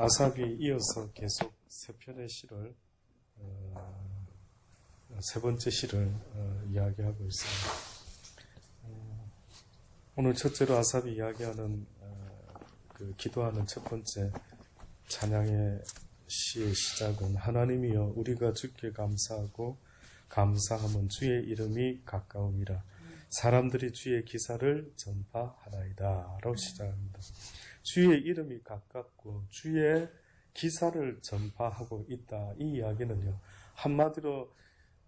아삽이 이어서 계속 세 편의 시를 세 번째 시를 이야기하고 있습니다. 오늘 첫째로 아삽이 이야기하는 기도하는 첫 번째 찬양의 시의 시작은 하나님이여 우리가 주께 감사하고 감사함은 주의 이름이 가까움이라 사람들이 주의 기사를 전파하나이다 라고 시작합니다. 주의 이름이 가깝고 주의 기사를 전파하고 있다. 이 이야기는요, 한마디로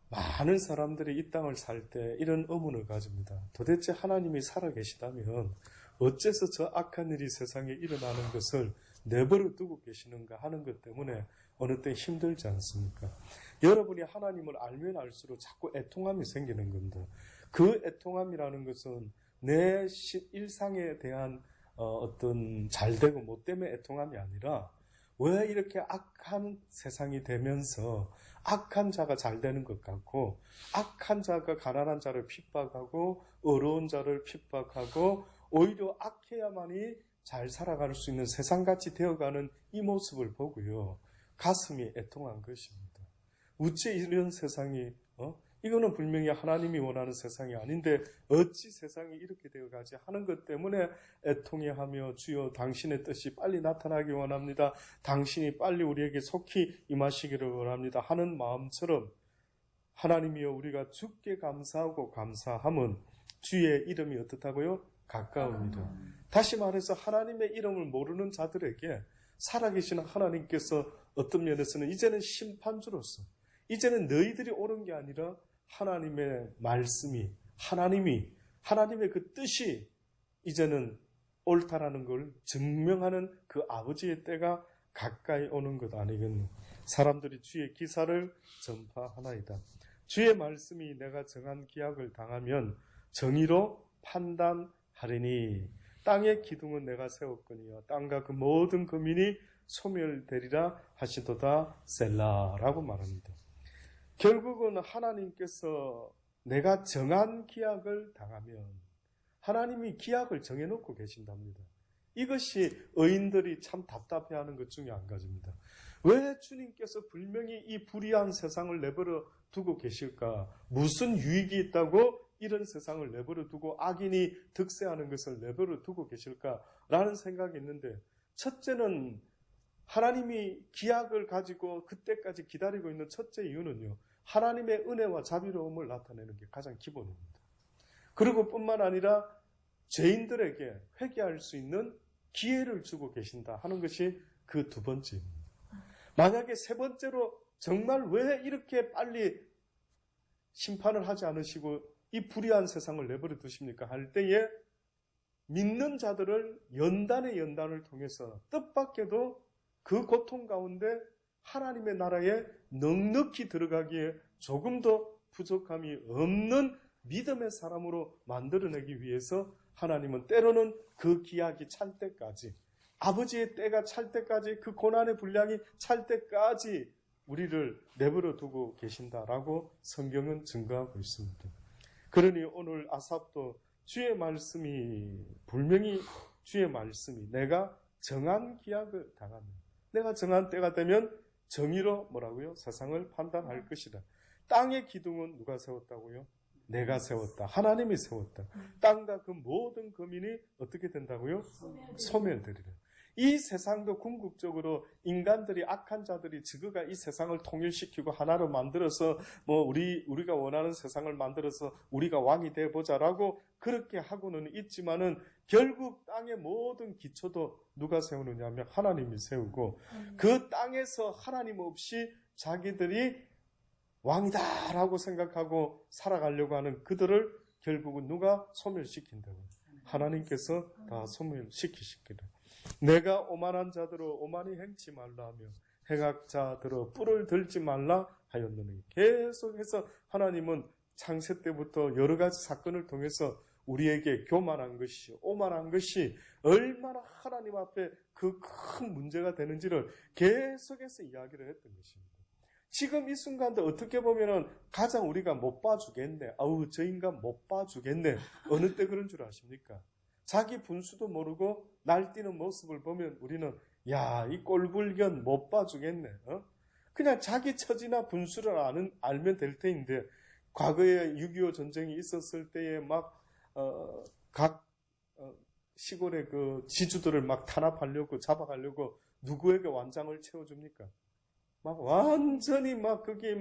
많은 사람들이 이 땅을 살 때 이런 의문을 가집니다. 도대체 하나님이 살아계시다면 어째서 저 악한 일이 세상에 일어나는 것을 내버려 두고 계시는가 하는 것 때문에 어느 때 힘들지 않습니까? 여러분이 하나님을 알면 알수록 자꾸 애통함이 생기는 겁니다. 그 애통함이라는 것은 내 일상에 대한 어떤 잘되고 못됨의 애통함이 아니라 왜 이렇게 악한 세상이 되면서 악한 자가 잘 되는 것 같고 악한 자가 가난한 자를 핍박하고 어려운 자를 핍박하고 오히려 악해야만이 잘 살아갈 수 있는 세상같이 되어가는 이 모습을 보고요. 가슴이 애통한 것입니다. 어찌 이런 세상이 이거는 분명히 하나님이 원하는 세상이 아닌데 어찌 세상이 이렇게 되어가지 하는 것 때문에 애통해 하며 주여 당신의 뜻이 빨리 나타나기 원합니다. 당신이 빨리 우리에게 속히 임하시기를 원합니다 하는 마음처럼 하나님이여 우리가 주께 감사하고 감사함은 주의 이름이 어떻다고요? 가까움이다. 다시 말해서 하나님의 이름을 모르는 자들에게 살아계시는 하나님께서 어떤 면에서는 이제는 심판주로서 이제는 너희들이 옳은 게 아니라 하나님의 말씀이 하나님의 그 뜻이 이제는 옳다라는 걸 증명하는 그 아버지의 때가 가까이 오는 것 아니겠노. 사람들이 주의 기사를 전파하나이다. 주의 말씀이 내가 정한 기약을 당하면 정의로 판단하리니 땅의 기둥은 내가 세웠거니와 땅과 그 모든 거민이 소멸되리라 하시도다 셀라라고 말합니다. 결국은 하나님께서 내가 정한 기약을 당하면 하나님이 기약을 정해놓고 계신답니다. 이것이 의인들이 참 답답해하는 것 중에 한 가지입니다. 왜 주님께서 분명히 이 불의한 세상을 내버려 두고 계실까? 무슨 유익이 있다고 이런 세상을 내버려 두고 악인이 득세하는 것을 내버려 두고 계실까라는 생각이 있는데, 첫째는 하나님이 기약을 가지고 그때까지 기다리고 있는 첫째 이유는요, 하나님의 은혜와 자비로움을 나타내는 게 가장 기본입니다. 그리고 뿐만 아니라 죄인들에게 회개할 수 있는 기회를 주고 계신다 하는 것이 그 두 번째입니다. 만약에 세 번째로 정말 왜 이렇게 빨리 심판을 하지 않으시고 이 불의한 세상을 내버려 두십니까? 할 때에 믿는 자들을 연단을 통해서 뜻밖에도 그 고통 가운데 하나님의 나라에 넉넉히 들어가기에 조금 더 부족함이 없는 믿음의 사람으로 만들어내기 위해서 하나님은 때로는 그 기약이 찰 때까지, 아버지의 때가 찰 때까지, 그 고난의 분량이 찰 때까지 우리를 내버려 두고 계신다라고 성경은 증거하고 있습니다. 그러니 오늘 아삽도 주의 말씀이 분명히 주의 말씀이 내가 정한 기약을 당하면, 내가 정한 때가 되면 정의로 뭐라고요? 세상을 판단할 것이다. 땅의 기둥은 누가 세웠다고요? 내가 세웠다. 하나님이 세웠다. 땅과 그 모든 거민이 어떻게 된다고요? 소멸되리라. 이 세상도 궁극적으로 인간들이, 악한 자들이 지그가 이 세상을 통일시키고 하나로 만들어서 우리가 원하는 세상을 만들어서 우리가 왕이 되어보자라고 그렇게 하고는 있지만은 결국 땅의 모든 기초도 누가 세우느냐 하면 하나님이 세우고 그 땅에서 하나님 없이 자기들이 왕이다라고 생각하고 살아가려고 하는 그들을 결국은 누가 소멸시킨다고? 하나님께서 다 소멸시키시기를. 내가 오만한 자들로 오만히 행치 말라 하며 행악자들로 뿔을 들지 말라 하였느니. 계속해서 하나님은 창세 때부터 여러 가지 사건을 통해서 우리에게 교만한 것이, 오만한 것이 얼마나 하나님 앞에 그 큰 문제가 되는지를 계속해서 이야기를 했던 것입니다. 지금 이 순간도 어떻게 보면은 가장 우리가 못 봐주겠네. 아우, 저 인간 못 봐주겠네. 어느 때 그런 줄 아십니까? 자기 분수도 모르고 날뛰는 모습을 보면 우리는 야, 이 꼴불견 못 봐주겠네. 그냥 자기 처지나 분수를 알면 될 테인데, 과거에 6.25 전쟁이 있었을 때에 각 시골의 그 지주들을 막 탄압하려고, 잡아가려고 누구에게 완장을 채워줍니까? 완전히 거기에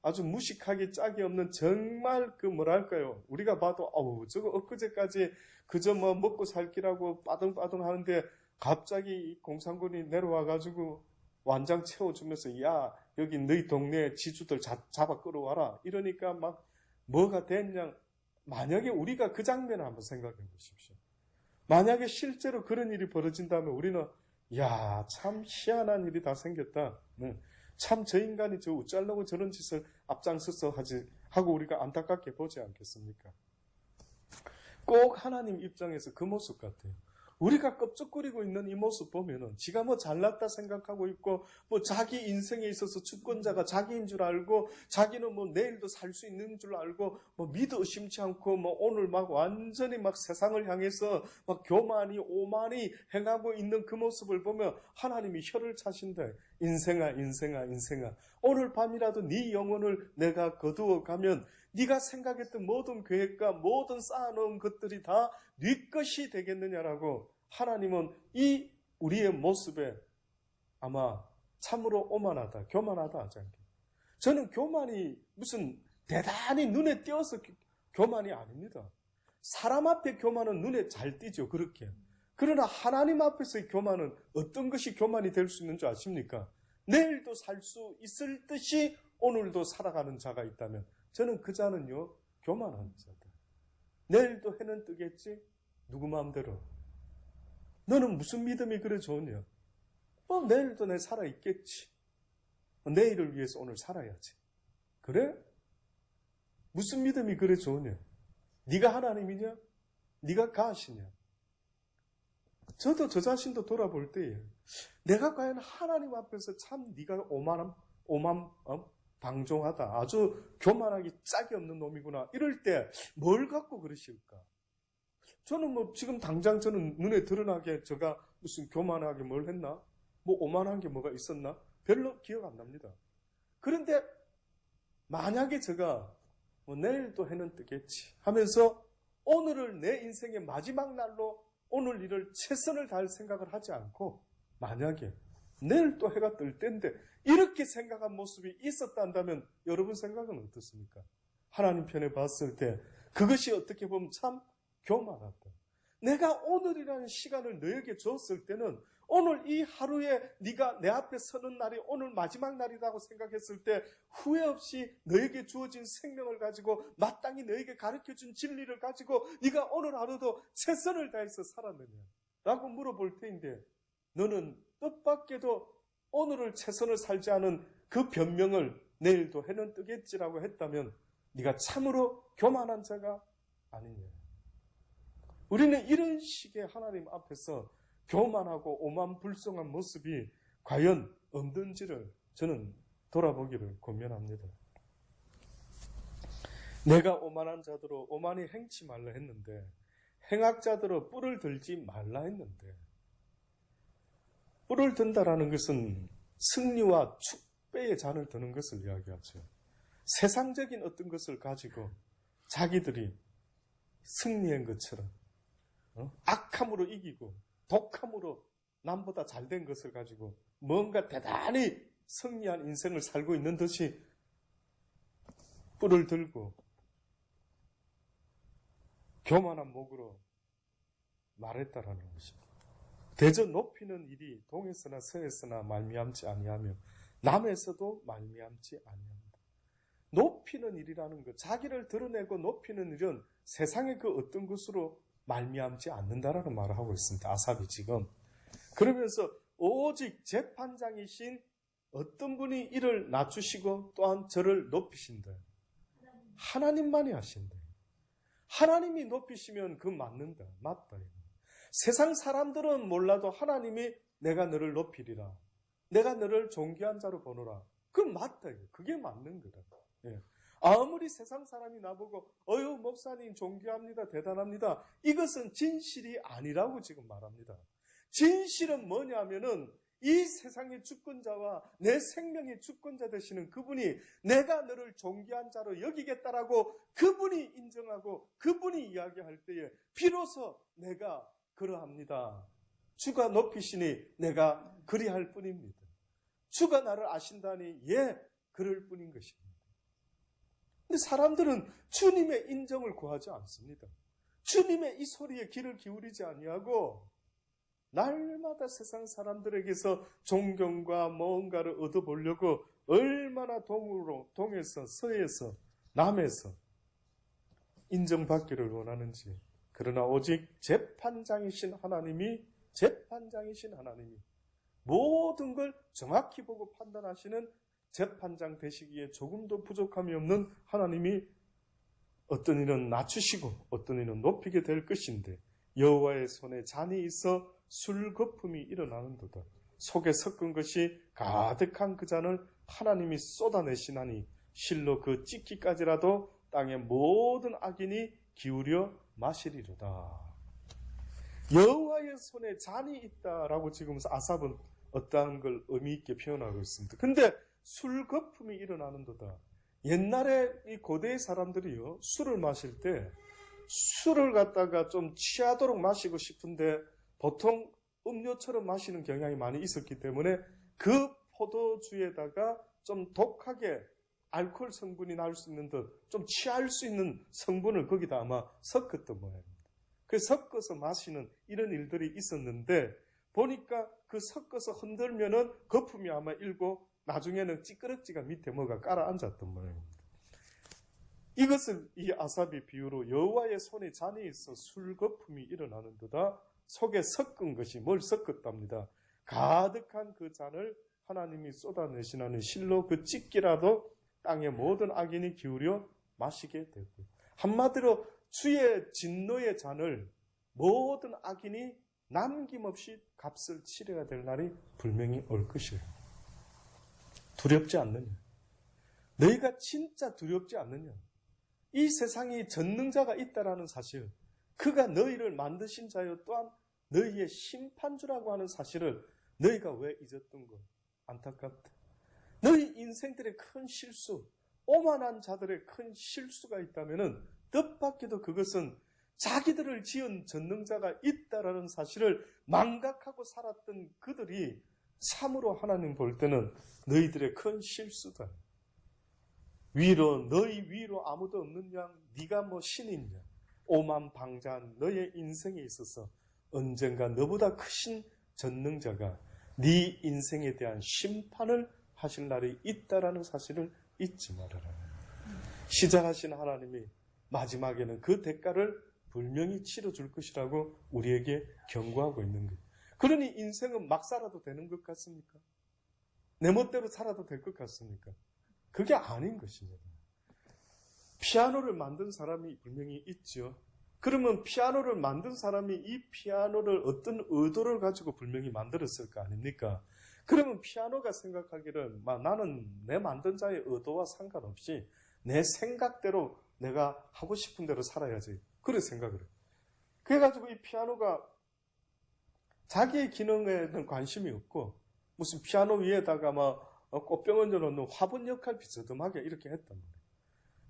아주 무식하게 짝이 없는 정말 뭐랄까요. 우리가 봐도, 저거 엊그제까지 그저 먹고 살기라고 빠둥빠둥 하는데 갑자기 공산군이 내려와가지고 완장 채워주면서, 야, 여기 너희 동네 지주들 잡아 끌어와라. 이러니까 뭐가 됐냐. 만약에 우리가 그 장면을 한번 생각해 보십시오. 만약에 실제로 그런 일이 벌어진다면 우리는, 야, 참 희한한 일이 다 생겼다. 참 저 인간이 저 어쩌려고 저런 짓을 앞장서서 하고 우리가 안타깝게 보지 않겠습니까? 꼭 하나님 입장에서 그 모습 같아요. 우리가 껍적거리고 있는 이 모습 보면은 지가 잘났다 생각하고 있고 자기 인생에 있어서 주권자가 자기인 줄 알고 자기는 내일도 살 수 있는 줄 알고 믿어 의심치 않고 오늘 완전히 세상을 향해서 교만이 오만이 행하고 있는 그 모습을 보면 하나님이 혀를 차신다. 인생아 오늘 밤이라도 네 영혼을 내가 거두어 가면 네가 생각했던 모든 계획과 모든 쌓아놓은 것들이 다 네 것이 되겠느냐라고 하나님은 이 우리의 모습에 아마 참으로 오만하다, 교만하다 하지 않게. 저는 교만이 무슨 대단히 눈에 띄어서 교만이 아닙니다. 사람 앞에 교만은 눈에 잘 띄죠, 그렇게. 그러나 하나님 앞에서의 교만은 어떤 것이 교만이 될 수 있는 줄 아십니까? 내일도 살 수 있을 듯이 오늘도 살아가는 자가 있다면 저는 그 자는요, 교만한 자다. 내일도 해는 뜨겠지? 누구 마음대로. 너는 무슨 믿음이 그래 좋으냐? 내일도 내 살아있겠지. 내일을 위해서 오늘 살아야지. 그래? 무슨 믿음이 그래 좋으냐? 네가 하나님이냐? 네가 가시냐? 저도 저 자신도 돌아볼 때에 내가 과연 하나님 앞에서 참 네가 방종하다. 아주 교만하기 짝이 없는 놈이구나. 이럴 때 뭘 갖고 그러실까? 저는 지금 당장 저는 눈에 드러나게 제가 무슨 교만하게 뭘 했나? 오만한 게 뭐가 있었나? 별로 기억 안 납니다. 그런데 만약에 제가 내일도 해는 뜨겠지 하면서 오늘을 내 인생의 마지막 날로 오늘 일을 최선을 다할 생각을 하지 않고 만약에 내일 또 해가 뜰 때인데 이렇게 생각한 모습이 있었단다면 여러분 생각은 어떻습니까? 하나님 편에 봤을 때 그것이 어떻게 보면 참 교만하다. 내가 오늘이라는 시간을 너에게 줬을 때는 오늘 이 하루에 네가 내 앞에 서는 날이 오늘 마지막 날이라고 생각했을 때 후회 없이 너에게 주어진 생명을 가지고 마땅히 너에게 가르쳐준 진리를 가지고 네가 오늘 하루도 최선을 다해서 살았느냐 라고 물어볼 테인데 너는 뜻밖에도 오늘을 최선을 살지 않은 그 변명을 내일도 해는 뜨겠지라고 했다면 네가 참으로 교만한 자가 아니냐. 우리는 이런 식의 하나님 앞에서 교만하고 오만불성한 모습이 과연 없는지를 저는 돌아보기를 권면합니다. 내가 오만한 자들로 오만히 행치 말라 했는데 행악자들로 뿔을 들지 말라 했는데 뿔을 든다라는 것은 승리와 축배의 잔을 드는 것을 이야기하죠. 세상적인 어떤 것을 가지고 자기들이 승리한 것처럼 악함으로 이기고 독함으로 남보다 잘된 것을 가지고 뭔가 대단히 승리한 인생을 살고 있는 듯이 뿔을 들고 교만한 목으로 말했다라는 것입니다. 대저 높이는 일이 동에서나 서에서나 말미암지 아니하며 남에서도 말미암지 아니합니다. 높이는 일이라는 것, 자기를 드러내고 높이는 일은 세상의 그 어떤 것으로 말미암지 않는다라는 말을 하고 있습니다. 아삽이 지금. 그러면서 오직 재판장이신 어떤 분이 이를 낮추시고 또한 저를 높이신다. 하나님만이 하신다. 하나님이 높이시면 그 맞는다. 맞다. 세상 사람들은 몰라도 하나님이 내가 너를 높이리라. 내가 너를 존귀한 자로 보노라. 그 맞다. 그게 맞는 거다. 예. 아무리 세상 사람이 나보고 어휴 목사님 존귀합니다. 대단합니다. 이것은 진실이 아니라고 지금 말합니다. 진실은 뭐냐면은 이 세상의 주권자와 내 생명의 주권자 되시는 그분이 내가 너를 존귀한 자로 여기겠다라고 그분이 인정하고 그분이 이야기할 때에 비로소 내가 그러합니다. 주가 높이시니 내가 그리할 뿐입니다. 주가 나를 아신다니 예, 그럴 뿐인 것입니다. 근데 사람들은 주님의 인정을 구하지 않습니다. 주님의 이 소리에 귀를 기울이지 아니하고 날마다 세상 사람들에게서 존경과 뭔가를 얻어보려고 얼마나 동에서 서에서 남에서 인정받기를 원하는지. 그러나 오직 재판장이신 하나님이 모든 걸 정확히 보고 판단하시는 재판장 되시기에 조금도 부족함이 없는 하나님이 어떤 이는 낮추시고 어떤 이는 높이게 될 것인데 여호와의 손에 잔이 있어 술 거품이 일어나는도다. 속에 섞은 것이 가득한 그 잔을 하나님이 쏟아내시나니 실로 그 찢기까지라도 땅의 모든 악인이 기울여 마시리로다. 여호와의 손에 잔이 있다라고 지금 아삽은 어떠한 걸 의미 있게 표현하고 있습니다. 근데 술 거품이 일어나는도다. 옛날에 이 고대의 사람들이요, 술을 마실 때 술을 갖다가 좀 취하도록 마시고 싶은데 보통 음료처럼 마시는 경향이 많이 있었기 때문에 그 포도주에다가 좀 독하게 알코올 성분이 나올 수 있는 듯 좀 취할 수 있는 성분을 거기다 아마 섞었던 모양입니다. 그래서 섞어서 마시는 이런 일들이 있었는데 보니까 그 섞어서 흔들면은 거품이 아마 일고 나중에는 찌끄러지가 밑에 뭐가 깔아앉았던 모양입니다. 이것을 이 아삽의 비유로 여호와의 손에 잔이 있어 술 거품이 일어나는 듯다. 속에 섞은 것이 뭘 섞었답니다. 가득한 그 잔을 하나님이 쏟아내시나니 실로 그 찢기라도 땅의 모든 악인이 기울여 마시게 되고, 한마디로 주의 진노의 잔을 모든 악인이 남김없이 값을 치러야 될 날이 분명히 올 것이에요. 두렵지 않느냐? 너희가 진짜 두렵지 않느냐? 이 세상에 전능자가 있다라는 사실, 그가 너희를 만드신 자여 또한 너희의 심판주라고 하는 사실을 너희가 왜 잊었던 것? 안타깝다. 너희 인생들의 큰 실수, 오만한 자들의 큰 실수가 있다면은 뜻밖에도 그것은 자기들을 지은 전능자가 있다라는 사실을 망각하고 살았던 그들이 참으로 하나님 볼 때는 너희들의 큰 실수다. 너희 위로 아무도 없는 양, 네가 뭐 신이냐? 오만방자한 너의 인생에 있어서 언젠가 너보다 크신 전능자가 네 인생에 대한 심판을 하실 날이 있다라는 사실을 잊지 말아라. 시작하신 하나님이 마지막에는 그 대가를 분명히 치러줄 것이라고 우리에게 경고하고 있는 거예요. 그러니 인생은 막 살아도 되는 것 같습니까? 내 멋대로 살아도 될 것 같습니까? 그게 아닌 것입니다. 피아노를 만든 사람이 분명히 있죠. 그러면 피아노를 만든 사람이 이 피아노를 어떤 의도를 가지고 분명히 만들었을 거 아닙니까? 그러면 피아노가 생각하기를 나는 내 만든 자의 의도와 상관없이 내 생각대로 내가 하고 싶은 대로 살아야지. 그런 생각을 해요. 그래가지고 이 피아노가 자기의 기능에는 관심이 없고 무슨 피아노 위에다가 꽃병 얹어놓는 화분 역할 비스듬하게 이렇게 했단 말이에요.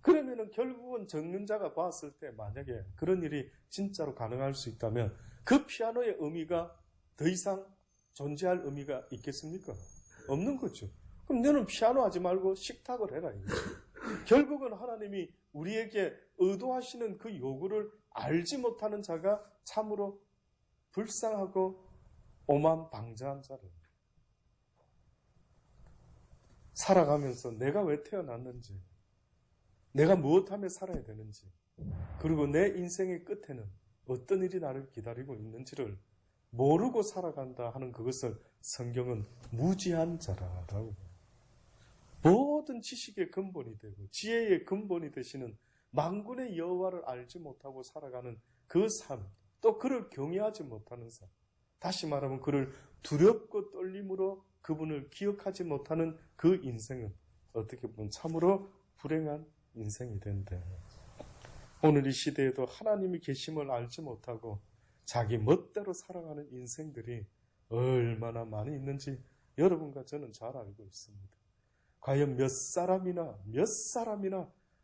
그러면은 결국은 전능자가 봤을 때 만약에 그런 일이 진짜로 가능할 수 있다면 그 피아노의 의미가 더 이상 존재할 의미가 있겠습니까? 없는 거죠. 그럼 너는 피아노 하지 말고 식탁을 해라 이거죠. 결국은 하나님이 우리에게 의도하시는 그 요구를 알지 못하는 자가 참으로 불쌍하고 오만방자한 자를 살아가면서 내가 왜 태어났는지, 내가 무엇하며 살아야 되는지, 그리고 내 인생의 끝에는 어떤 일이 나를 기다리고 있는지를 모르고 살아간다 하는 그것을 성경은 무지한 자라라고. 모든 지식의 근본이 되고 지혜의 근본이 되시는 만군의 여호와를 알지 못하고 살아가는 그 삶, 또 그를 경외하지 못하는 삶, 다시 말하면 그를 두렵고 떨림으로 그분을 기억하지 못하는 그 인생은 어떻게 보면 참으로 불행한 인생이 된다. 오늘 이 시대에도 하나님이 계심을 알지 못하고 자기 멋대로 살아가는 인생들이 얼마나 많이 있는지 여러분과 저는 잘 알고 있습니다. 과연 몇 사람이나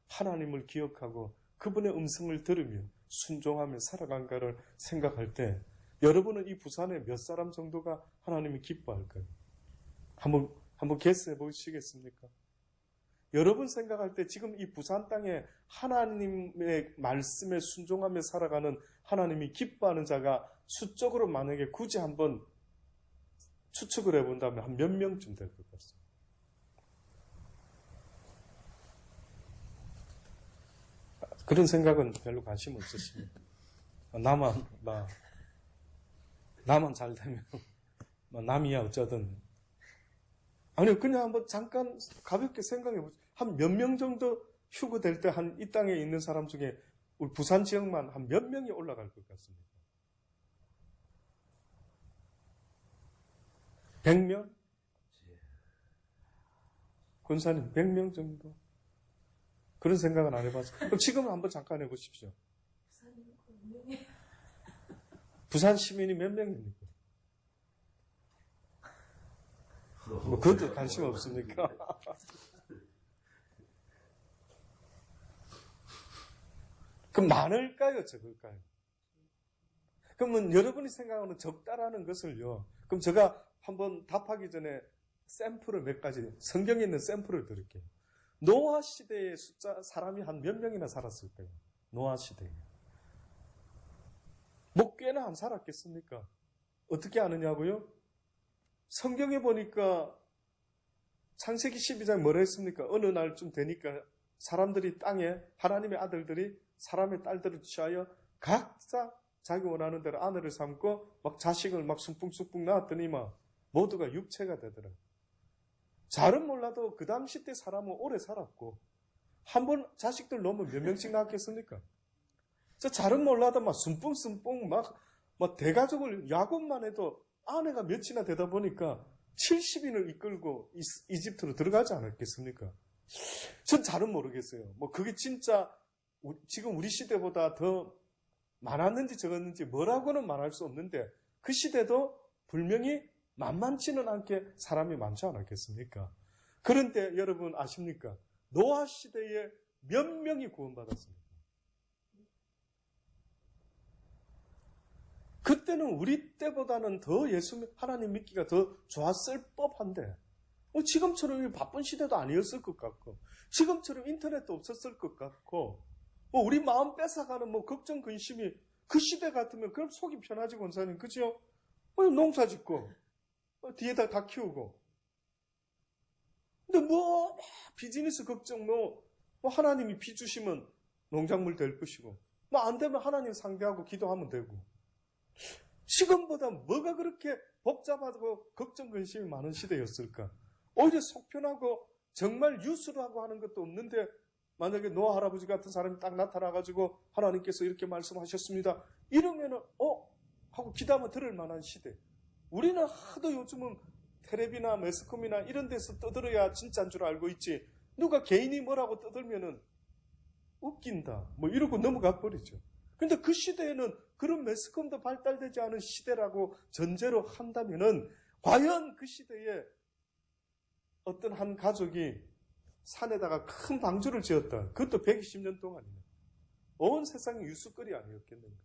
하나님을 기억하고 그분의 음성을 들으며 순종하며 살아간가를 생각할 때 여러분은 이 부산에 몇 사람 정도가 하나님이 기뻐할까요? 한번 개수해 보시겠습니까? 여러분 생각할 때 지금 이 부산 땅에 하나님의 말씀에 순종하며 살아가는 하나님이 기뻐하는 자가 수적으로 만약에 굳이 한번 추측을 해본다면 한 몇 명쯤 될 것 같습니다. 그런 생각은 별로 관심 없으십니까? 나만 잘 되면 남이야 어쩌든. 아니요, 그냥 한번 잠깐 가볍게 생각해 보세요. 한 몇 명 정도 휴거될 때 한 이 땅에 있는 사람 중에 우리 부산 지역만 한 몇 명이 올라갈 것 같습니다. 100명? 권사님 100명 정도? 그런 생각은 안 해봤어요. 그럼 지금은 한번 잠깐 해보십시오. 부산 시민이 몇 명입니까? 뭐 그것도 관심 없습니까? 그럼 많을까요? 적을까요? 그러면 여러분이 생각하는 적다라는 것을요. 그럼 제가 한번 답하기 전에 샘플을 몇 가지, 성경에 있는 샘플을 드릴게요. 노아 시대의 사람이 한 몇 명이나 살았을까요? 노아 시대에. 뭐 꽤나 안 살았겠습니까? 어떻게 아느냐고요? 성경에 보니까 창세기 12장에 뭐라 했습니까? 어느 날쯤 되니까 사람들이 땅에 하나님의 아들들이 사람의 딸들을 취하여 각자 자기 원하는 대로 아내를 삼고 막 자식을 막 숭풍숭풍 낳았더니만 모두가 육체가 되더라. 잘은 몰라도 그 당시 때 사람은 오래 살았고 한 번 자식들 놓으면 몇 명씩 낳았겠습니까? 저 잘은 몰라도 막 순풍순풍 막 대가족을 야곱만 해도 아내가 몇이나 되다 보니까 70인을 이끌고 이집트로 들어가지 않았겠습니까? 전 잘은 모르겠어요. 뭐 그게 진짜 지금 우리 시대보다 더 많았는지 적었는지 뭐라고는 말할 수 없는데 그 시대도 분명히 만만치는 않게 사람이 많지 않았겠습니까? 그런데 여러분 아십니까? 노아 시대에 몇 명이 구원받았습니까? 그때는 우리 때보다는 더 하나님 믿기가 더 좋았을 법한데 지금처럼 바쁜 시대도 아니었을 것 같고 지금처럼 인터넷도 없었을 것 같고 우리 마음 뺏어가는 걱정 근심이 그 시대 같으면 그럼 속이 편하지 권사님 그죠? 농사 짓고 뒤에다 다 키우고 근데 비즈니스 걱정 하나님이 비 주시면 농작물 될 것이고 안 되면 하나님 상대하고 기도하면 되고 지금보다 뭐가 그렇게 복잡하고 걱정 근심이 많은 시대였을까? 오히려 속편하고 정말 유수하고 하는 것도 없는데 만약에 노아 할아버지 같은 사람이 딱 나타나가지고 하나님께서 이렇게 말씀하셨습니다. 이러면은 하고 기도하면 들을 만한 시대. 우리는 하도 요즘은 텔레비나 매스컴이나 이런 데서 떠들어야 진짜인 줄 알고 있지. 누가 개인이 뭐라고 떠들면은 웃긴다. 이러고 넘어가 버리죠. 근데 그 시대에는 그런 매스컴도 발달되지 않은 시대라고 전제로 한다면은 과연 그 시대에 어떤 한 가족이 산에다가 큰 방주를 지었다. 그것도 120년 동안이네. 온 세상이 유수거리 아니었겠는가?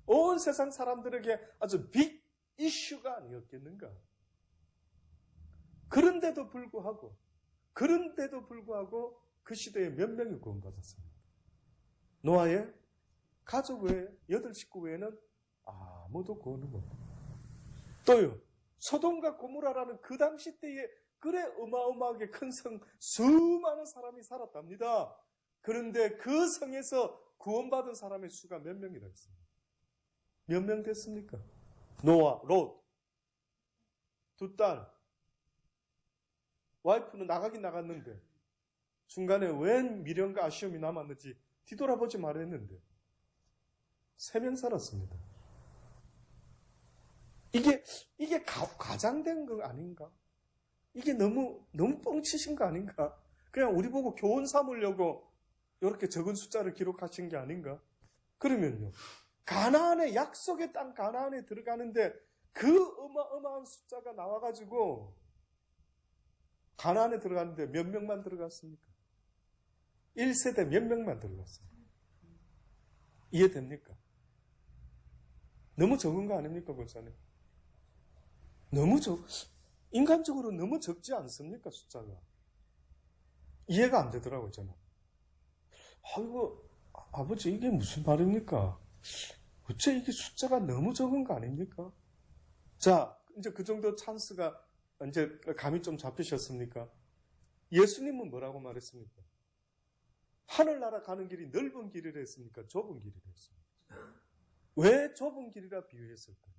온 세상 사람들에게 아주 빅 이슈가 아니었겠는가? 그런데도 불구하고 그 시대에 몇 명이 구원받았습니다. 노아의 가족 외에 8식구 외에는 아무도 구원을 못합니다. 또요. 소돔과 고모라라는 그 당시 때에 그래 어마어마하게 큰 성 수많은 사람이 살았답니다. 그런데 그 성에서 구원받은 사람의 수가 몇 명이라 했습니다. 몇 명 됐습니까? 노아, 롯, 2딸, 와이프는 나가긴 나갔는데 중간에 웬 미련과 아쉬움이 남았는지 뒤돌아보지 말았는데 3명 살았습니다. 이게 과장된 거 아닌가? 이게 너무 뻥치신 거 아닌가? 그냥 우리 보고 교훈 삼으려고 이렇게 적은 숫자를 기록하신 게 아닌가? 그러면요. 가나안의 약속의 땅 가나안에 들어가는데 그 어마어마한 숫자가 나와가지고 가나안에 들어갔는데 몇 명만 들어갔습니까? 1세대 몇 명만 들어갔습니까? 이해됩니까? 너무 적은 거 아닙니까, 목사님? 인간적으로 너무 적지 않습니까, 숫자가? 이해가 안 되더라고요, 저는. 아이고, 아버지, 이게 무슨 말입니까? 어째 이게 숫자가 너무 적은 거 아닙니까? 자, 이제 그 정도 찬스가 이제 감이 좀 잡히셨습니까? 예수님은 뭐라고 말했습니까? 하늘나라 가는 길이 넓은 길이라 했습니까? 좁은 길이라 했습니까? 왜 좁은 길이라 비유했을까요?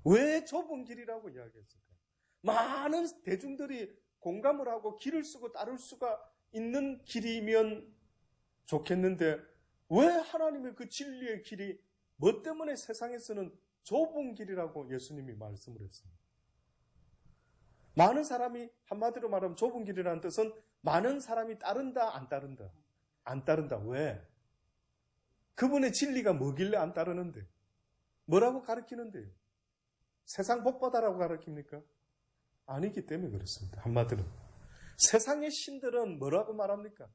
왜 좁은 길이라고 이야기했을까요? 많은 대중들이 공감을 하고 길을 쓰고 따를 수가 있는 길이면 좋겠는데 왜 하나님의 그 진리의 길이 뭐 때문에 세상에서는 좁은 길이라고 예수님이 말씀을 했습니다. 많은 사람이 한마디로 말하면 좁은 길이라는 뜻은 많은 사람이 따른다, 안 따른다? 안 따른다. 왜? 그분의 진리가 뭐길래 안 따르는데? 뭐라고 가르치는데요? 세상 복받아라고 가르칩니까? 아니기 때문에 그렇습니다. 한마디로. 세상의 신들은 뭐라고 말합니까?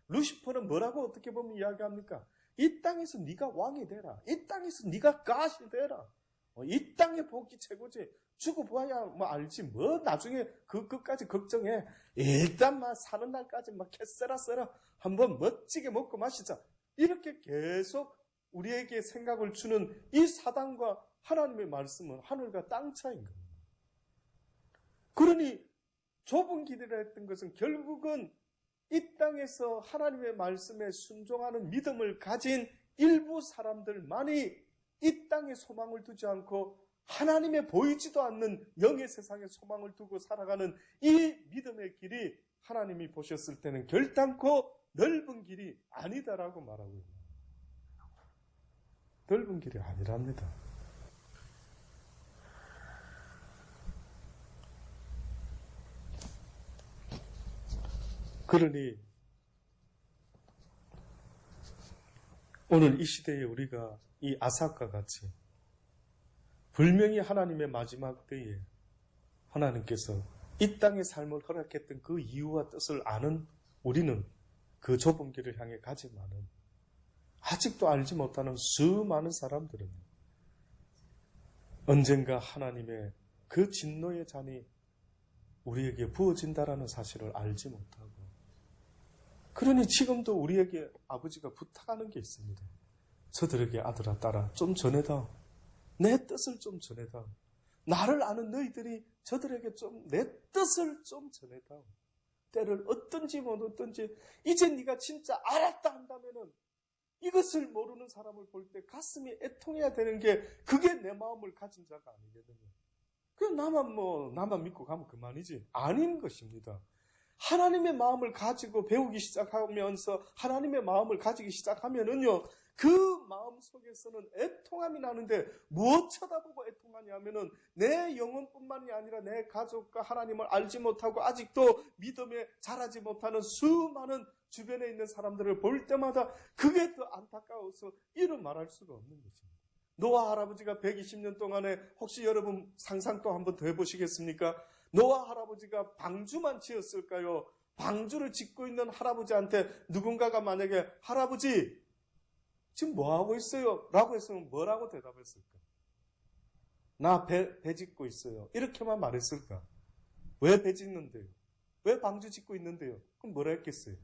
루시퍼는 뭐라고 어떻게 보면 이야기합니까? 이 땅에서 네가 왕이 되라. 이 땅에서 네가 가시 되라. 이 땅의 복이 최고지. 죽어봐야 뭐 알지. 뭐 나중에 그것까지 걱정해. 일단 막 사는 날까지 막 캐세라 써라. 한번 멋지게 먹고 마시자. 이렇게 계속 우리에게 생각을 주는 이 사단과 하나님의 말씀은 하늘과 땅 차이인 겁니다. 그러니 좁은 길이라 했던 것은 결국은 이 땅에서 하나님의 말씀에 순종하는 믿음을 가진 일부 사람들만이 이 땅에 소망을 두지 않고 하나님의 보이지도 않는 영의 세상에 소망을 두고 살아가는 이 믿음의 길이 하나님이 보셨을 때는 결단코 넓은 길이 아니다라고 말하고 있습니다. 넓은 길이 아니랍니다. 그러니 오늘 이 시대에 우리가 이 아삭과 같이 분명히 하나님의 마지막 때에 하나님께서 이 땅의 삶을 허락했던 그 이유와 뜻을 아는 우리는 그 좁은 길을 향해 가지만은 아직도 알지 못하는 수많은 사람들은 언젠가 하나님의 그 진노의 잔이 우리에게 부어진다라는 사실을 알지 못하고 그러니 지금도 우리에게 아버지가 부탁하는 게 있습니다. 저들에게 아들아 딸아 좀 전해다오. 내 뜻을 좀 전해다오. 나를 아는 너희들이 저들에게 좀 내 뜻을 좀 전해다오. 때를 어떤지 못 어떤지 이제 네가 진짜 알았다 한다면은 이것을 모르는 사람을 볼 때 가슴이 애통해야 되는 게 그게 내 마음을 가진 자가 아니겠느냐. 그냥 나만 믿고 가면 그만이지. 아닌 것입니다. 하나님의 마음을 가지고 배우기 시작하면서 하나님의 마음을 가지기 시작하면은요, 그 마음 속에서는 애통함이 나는데 무엇 쳐다보고 애통하냐 하면은 내 영혼뿐만이 아니라 내 가족과 하나님을 알지 못하고 아직도 믿음에 자라지 못하는 수많은 주변에 있는 사람들을 볼 때마다 그게 더 안타까워서 이루 말할 수가 없는 것입니다. 노아 할아버지가 120년 동안에 혹시 여러분 상상 또 한번 더 해보시겠습니까? 노아 할아버지가 방주만 지었을까요? 방주를 짓고 있는 할아버지한테 누군가가 만약에 할아버지 지금 뭐하고 있어요? 라고 했으면 뭐라고 대답했을까? 나 배 짓고 있어요. 이렇게만 말했을까? 왜 배 짓는데요? 왜 방주 짓고 있는데요? 그럼 뭐라 했겠어요?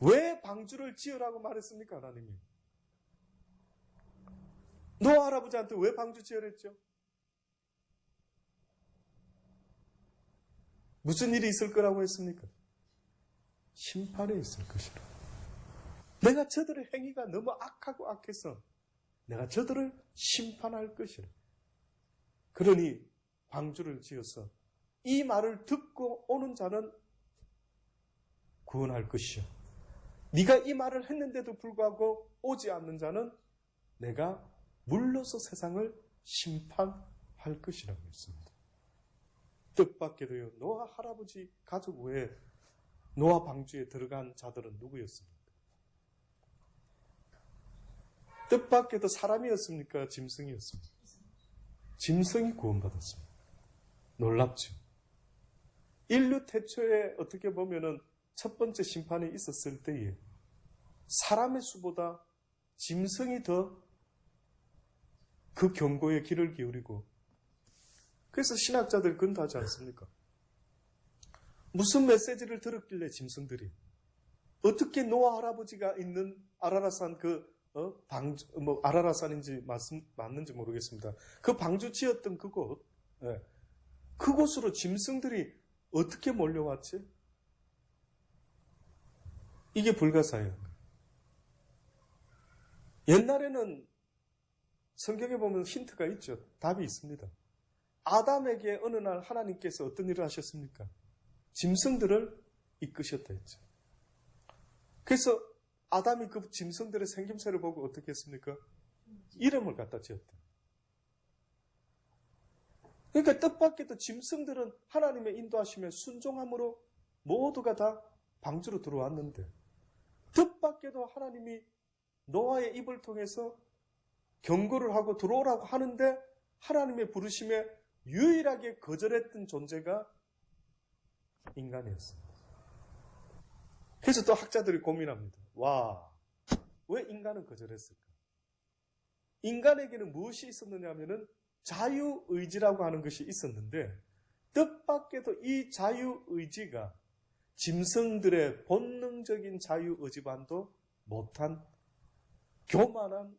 왜 방주를 지으라고 말했습니까? 하나님이. 노아 할아버지한테 왜 방주 지으랬죠? 무슨 일이 있을 거라고 했습니까? 심판이 있을 것이라. 내가 저들의 행위가 너무 악하고 악해서 내가 저들을 심판할 것이라. 그러니 방주를 지어서 이 말을 듣고 오는 자는 구원할 것이요. 네가 이 말을 했는데도 불구하고 오지 않는 자는 내가 물러서 세상을 심판할 것이라고 했습니다. 뜻밖에도요. 노아 할아버지 가족 외에 노아 방주에 들어간 자들은 누구였습니까? 뜻밖에도 사람이었습니까? 짐승이었습니까? 짐승이 구원받았습니다. 놀랍죠. 인류 태초에 어떻게 보면은 첫 번째 심판이 있었을 때에 사람의 수보다 짐승이 더 그 경고에 귀를 기울이고, 그래서 신학자들이 근거하지 않습니까? 무슨 메시지를 들었길래 짐승들이, 어떻게 노아 할아버지가 있는 아라라산 아라라산인지 맞는지 모르겠습니다. 그 방주 지었던 그곳, 그곳으로 짐승들이 어떻게 몰려왔지? 이게 불가사의한 거예요. 옛날에는 성경에 보면 힌트가 있죠. 답이 있습니다. 아담에게 어느 날 하나님께서 어떤 일을 하셨습니까? 짐승들을 이끄셨다 했죠. 그래서 아담이 그 짐승들의 생김새를 보고 어떻게 했습니까? 이름을 갖다 지었다. 그러니까 뜻밖에도 짐승들은 하나님의 인도하심에 순종함으로 모두가 다 방주로 들어왔는데, 뜻밖에도 하나님이 노아의 입을 통해서 경고를 하고 들어오라고 하는데 하나님의 부르심에 유일하게 거절했던 존재가 인간이었습니다. 그래서 또 학자들이 고민합니다. 와, 왜 인간은 거절했을까? 인간에게는 무엇이 있었느냐 하면은 자유의지라고 하는 것이 있었는데, 뜻밖에도 이 자유의지가 짐승들의 본능적인 자유의지만도 못한 교만한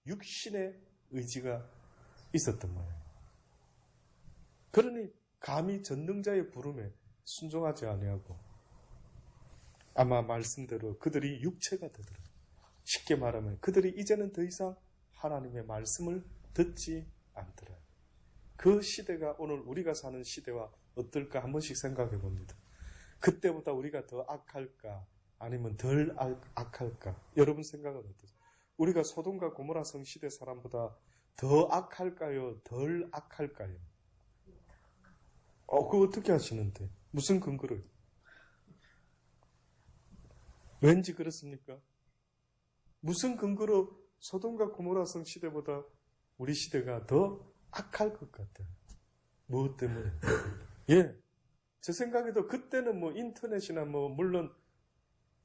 육신의 의지가 있었던 거예요. 그러니 감히 전능자의 부름에 순종하지 아니하고, 아마 말씀대로 그들이 육체가 되더라. 쉽게 말하면 그들이 이제는 더 이상 하나님의 말씀을 듣지 않더라. 그 시대가 오늘 우리가 사는 시대와 어떨까 한 번씩 생각해 봅니다. 그때보다 우리가 더 악할까 아니면 덜 악할까? 여러분 생각은 어떠세요? 우리가 소돔과 고모라 성 시대 사람보다 더 악할까요? 덜 악할까요? 그거 어떻게 하시는데? 무슨 근거로? 왠지 그렇습니까? 무슨 근거로 소돔과 고모라 성 시대보다 우리 시대가 더 악할 것 같아요? 무엇 때문에? 제 생각에도 그때는 인터넷이나 물론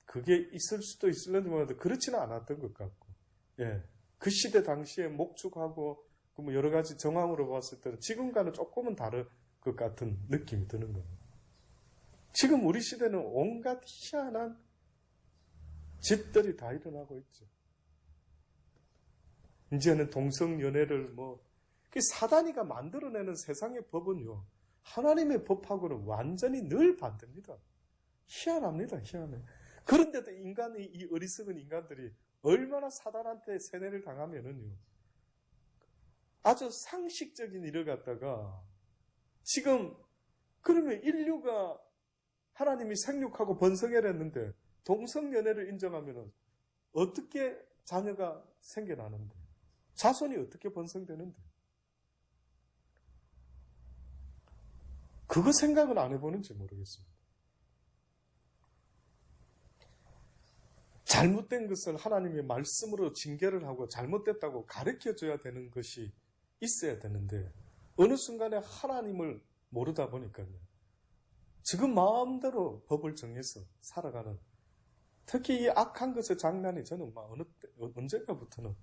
그게 있을 수도 있을는지 몰라도 그렇지는 않았던 것 같고, 그 시대 당시에 목축하고 여러 가지 정황으로 봤을 때는 지금과는 조금은 다를 것 같은 느낌이 드는 거예요. 지금 우리 시대는 온갖 희한한 짓들이 다 일어나고 있죠. 이제는 동성연애를 그 사단이가 만들어내는 세상의 법은요, 하나님의 법하고는 완전히 늘 반대입니다. 희한합니다, 희한해. 그런데도 인간이, 이 어리석은 인간들이 얼마나 사단한테 세뇌를 당하면은요, 아주 상식적인 일을 갖다가 지금, 그러면 인류가 하나님이 생육하고 번성해라 했는데 동성연애를 인정하면은 어떻게 자녀가 생겨나는데, 자손이 어떻게 번성되는데, 그거 생각은 안 해보는지 모르겠습니다. 잘못된 것을 하나님의 말씀으로 징계를 하고 잘못됐다고 가르쳐줘야 되는 것이 있어야 되는데, 어느 순간에 하나님을 모르다 보니까요, 지금 마음대로 법을 정해서 살아가는, 특히 이 악한 것의 장난이 저는 언젠가부터는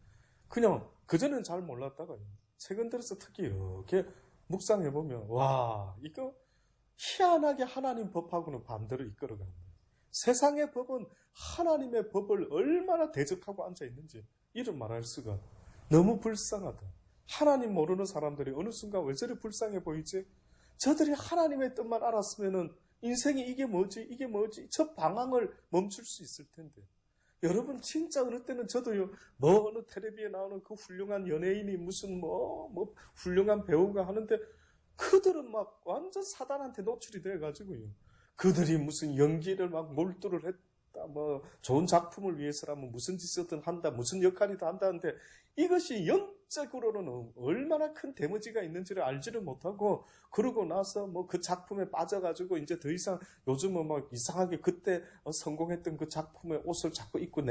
그냥 그전에는 잘 몰랐다가요, 최근 들어서 특히 이렇게 묵상해보면, 와, 이거 희한하게 하나님 법하고는 반대로 이끌어가는 거예요. 세상의 법은 하나님의 법을 얼마나 대적하고 앉아있는지 이를 말할 수가 너무 불쌍하다. 하나님 모르는 사람들이 어느 순간 왜 저리 불쌍해 보이지? 저들이 하나님의 뜻만 알았으면은 인생이 이게 뭐지? 저 방황을 멈출 수 있을 텐데. 여러분, 진짜 어느 때는 저도요, 어느 텔레비에 나오는 그 훌륭한 연예인이 무슨 훌륭한 배우가 하는데, 그들은 막 완전 사단한테 노출이 돼가지고요, 그들이 무슨 연기를 막 몰두를 했다, 좋은 작품을 위해서라면 무슨 짓이든 한다, 무슨 역할이든 한다는데, 이것이 영적으로는 얼마나 큰 데미지가 있는지를 알지를 못하고, 그러고 나서 뭐 그 작품에 빠져가지고 이제 더 이상 요즘은 막 이상하게 그때 성공했던 그 작품의 옷을 자꾸 입고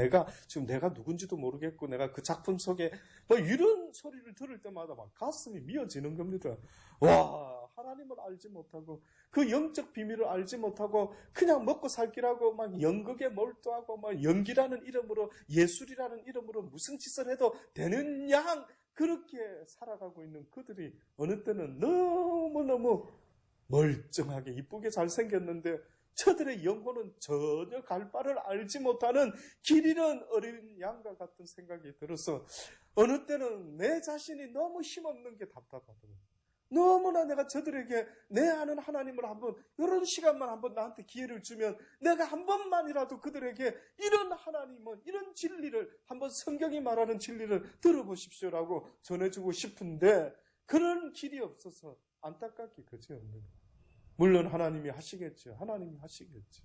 지금 내가 누군지도 모르겠고 내가 그 작품 속에 뭐 이런 소리를 들을 때마다 막 가슴이 미어지는 겁니다. 와, 하나님을 알지 못하고 그 영적 비밀을 알지 못하고 그냥 먹고 살기라고 막 연극에 몰두하고 막 연기라는 이름으로 예술이라는 이름으로 무슨 짓을 해도 되는 양 그렇게 살아가고 있는 그들이 어느 때는 너무너무 멀쩡하게 이쁘게 잘생겼는데 저들의 영혼은 전혀 갈 바를 알지 못하는 길 잃은 어린 양과 같은 생각이 들어서 어느 때는 내 자신이 너무 힘없는 게 답답하더라고요. 너무나 내가 저들에게 내 아는 하나님을 한번 이런 시간만 한번 나한테 기회를 주면 내가 한 번만이라도 그들에게 이런 하나님은 이런 진리를 한번 성경이 말하는 진리를 들어보십시오라고 전해주고 싶은데 그런 길이 없어서 안타깝게 그지없는 거예요. 물론 하나님이 하시겠죠. 하나님이 하시겠죠.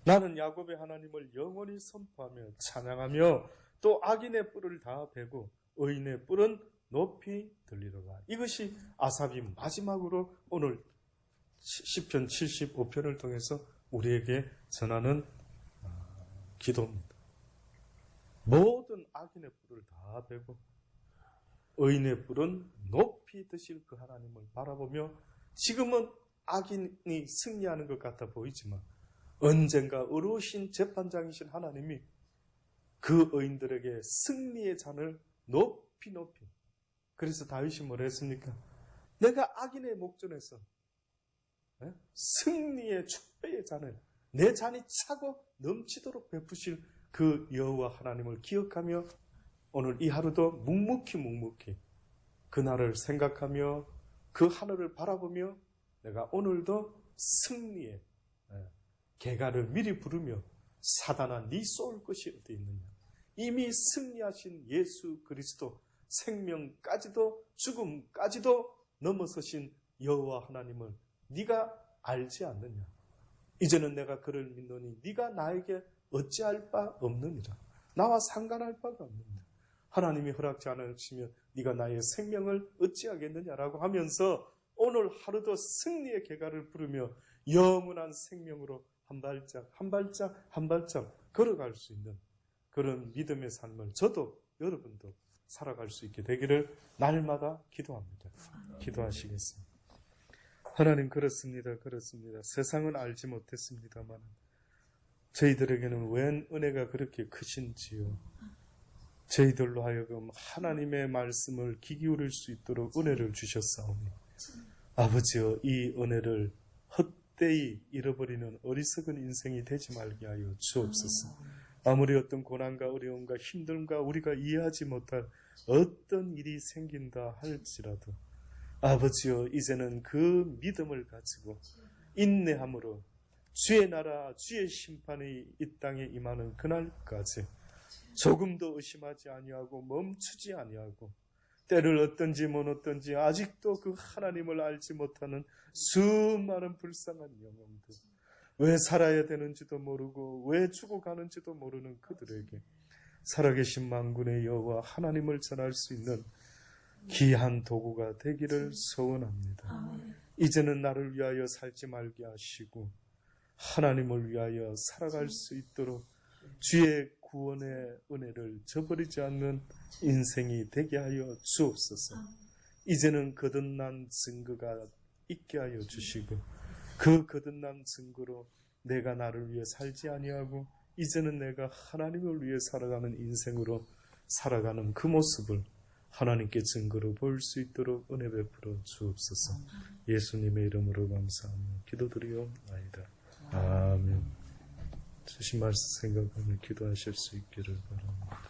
나는 야곱의 하나님을 영원히 선포하며 찬양하며 또 악인의 뿔을 다 베고 의인의 뿔은 높이 들리로다. 이것이 아삽이 마지막으로 오늘 시편 75편을 통해서 우리에게 전하는 기도입니다. 모든 악인의 뿔을 다 베고 의인의 뿔은 높이 드실 그 하나님을 바라보며 지금은 악인이 승리하는 것 같아 보이지만 언젠가 의로우신 재판장이신 하나님이 그 의인들에게 승리의 잔을 높이 그래서 다윗이 뭐라 했습니까? 내가 악인의 목전에서 승리의 축배의 잔을 내 잔이 차고 넘치도록 베푸실 그 여호와 하나님을 기억하며 오늘 이 하루도 묵묵히 그날을 생각하며 그 하늘을 바라보며 내가 오늘도 승리의 개가를 미리 부르며 사단아 네 쏠 것이 어디 있느냐. 이미 승리하신 예수 그리스도 생명까지도 죽음까지도 넘어서신 여호와 하나님을 네가 알지 않느냐. 이제는 내가 그를 믿노니 네가 나에게 어찌할 바 없느니라. 나와 상관할 바가 없느니라. 하나님이 허락지 않으시면 네가 나의 생명을 어찌하겠느냐라고 하면서 오늘 하루도 승리의 개가를 부르며 영원한 생명으로 한 발짝 걸어갈 수 있는 그런 믿음의 삶을 저도 여러분도 살아갈 수 있게 되기를 날마다 기도합니다. 기도하시겠습니다. 하나님 그렇습니다. 세상은 알지 못했습니다만 저희들에게는 웬 은혜가 그렇게 크신지요. 저희들로 하여금 하나님의 말씀을 귀 기울일 수 있도록 은혜를 주셨사오니 아버지여 이 은혜를 헛되이 잃어버리는 어리석은 인생이 되지 말게 하여 주옵소서. 아무리 어떤 고난과 어려움과 힘듦과 우리가 이해하지 못할 어떤 일이 생긴다 할지라도 아버지여 이제는 그 믿음을 가지고 인내함으로 주의 나라 주의 심판이 이 땅에 임하는 그날까지 조금도 의심하지 아니하고 멈추지 아니하고 때를 어떤지 못 어떤지 아직도 그 하나님을 알지 못하는 수많은 불쌍한 영혼들 왜 살아야 되는지도 모르고 왜 죽어가는지도 모르는 그들에게 살아계신 만군의 여호와 하나님을 전할 수 있는 귀한 도구가 되기를 소원합니다. 이제는 나를 위하여 살지 말게 하시고 하나님을 위하여 살아갈 수 있도록 주의 구원의 은혜를 저버리지 않는 인생이 되게 하여 주옵소서. 이제는 거듭난 증거가 있게 하여 주시고 그 거듭난 증거로 내가 나를 위해 살지 아니하고 이제는 내가 하나님을 위해 살아가는 인생으로 살아가는 그 모습을 하나님께 증거로 볼 수 있도록 은혜 베풀어 주옵소서. 예수님의 이름으로 감사하며 기도드리옵나이다. 아멘. 주신 말씀 생각하며 기도하실 수 있기를 바랍니다.